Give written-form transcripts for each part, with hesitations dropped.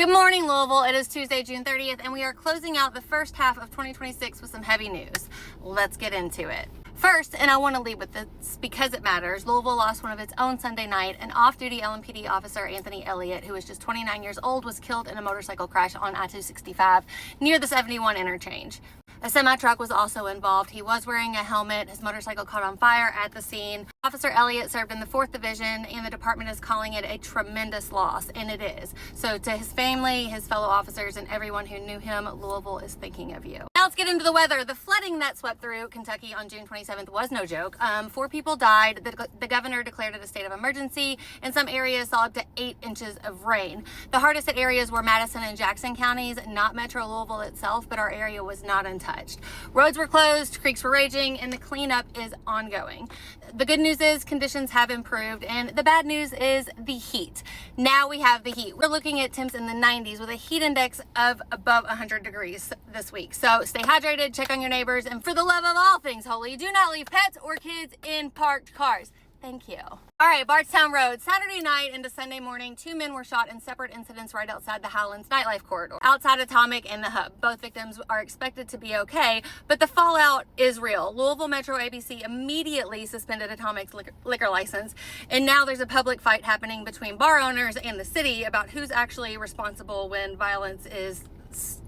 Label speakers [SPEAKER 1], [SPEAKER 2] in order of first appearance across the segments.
[SPEAKER 1] Good morning, Louisville. It is Tuesday, June 30th, and we are closing out the first half of 2026 with some heavy news. Let's get into it. First, and I want to lead with this because it matters, Louisville lost one of its own Sunday night. An off-duty LMPD officer, Anthony Elliott, who was just 29 years old, was killed in a motorcycle crash on I-265 near the 71 interchange. A semi-truck was also involved. He was wearing a helmet. His motorcycle caught on fire at the scene. Officer Elliott served in the 4th Division, and the department is calling it a tremendous loss, and it is. So to his family, his fellow officers, and everyone who knew him, Louisville is thinking of you. Now let's get into the weather. The flooding that swept through Kentucky on June 27th was no joke. 4 people died. The governor declared it a state of emergency, and some areas saw up to 8 inches of rain. The hardest hit areas were Madison and Jackson counties, not Metro Louisville itself, but our area was not untouched. Roads were closed, creeks were raging, and the cleanup is ongoing. The good news is conditions have improved, and the bad news is the heat. Now we have the heat. We're looking at temps in the 90s with a heat index of above 100 degrees this week. So stay hydrated, check on your neighbors, and for the love of all things holy, do not leave pets or kids in parked cars. Thank you. All right, Bardstown Road. Saturday night into Sunday morning, 2 men were shot in separate incidents right outside the Highlands nightlife corridor, outside Atomic and the Hub. Both victims are expected to be okay, but the fallout is real. Louisville Metro ABC immediately suspended Atomic's liquor license, and now there's a public fight happening between bar owners and the city about who's actually responsible when violence is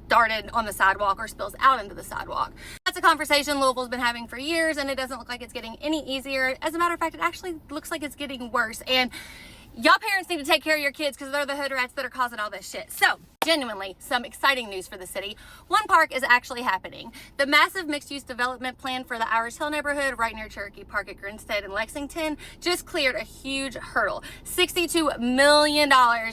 [SPEAKER 1] started on the sidewalk or spills out into the sidewalk. That's a conversation Louisville's been having for years, and it doesn't look like it's getting any easier. As a matter of fact, it actually looks like it's getting worse. And y'all parents need to take care of your kids because they're the hood rats that are causing all this shit. So, genuinely, some exciting news for the city. One park is actually happening. The massive mixed-use development plan for the Irish Hill neighborhood right near Cherokee Park at Grinstead and Lexington just cleared a huge hurdle. $62 million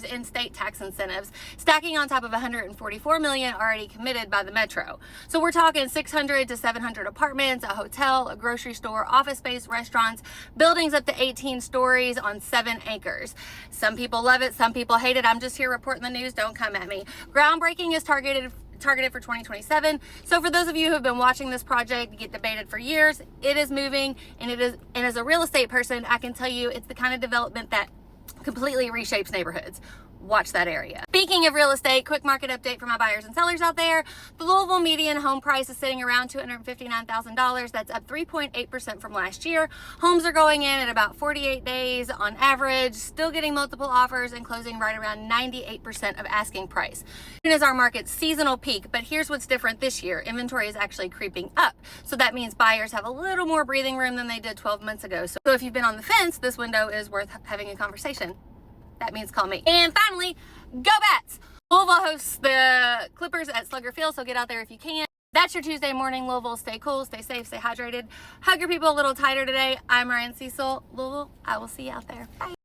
[SPEAKER 1] in state tax incentives, stacking on top of $144 million already committed by the Metro. So we're talking 600 to 700 apartments, a hotel, a grocery store, office space, restaurants, buildings up to 18 stories on 7 acres. Some people love it, some people hate it. I'm just here reporting the news. Don't come at me. Groundbreaking is targeted for 2027. So for those of you who have been watching this project get debated for years, it is moving, and as a real estate person, I can tell you it's the kind of development that completely reshapes neighborhoods. Watch that area. Speaking of real estate, quick market update for my buyers and sellers out there. The Louisville median home price is sitting around $259,000. That's up 3.8% from last year. Homes are going in at about 48 days on average, still getting multiple offers and closing right around 98% of asking price. It is our market's seasonal peak, but here's what's different this year. Inventory is actually creeping up. So that means buyers have a little more breathing room than they did 12 months ago. So if you've been on the fence, this window is worth having a conversation. That means call me. And finally, go Bats! Louisville hosts the Clippers at Slugger Field, so get out there if you can. That's your Tuesday morning, Louisville. Stay cool, stay safe, stay hydrated. Hug your people a little tighter today. I'm Ryan Cecil. Louisville, I will see you out there. Bye.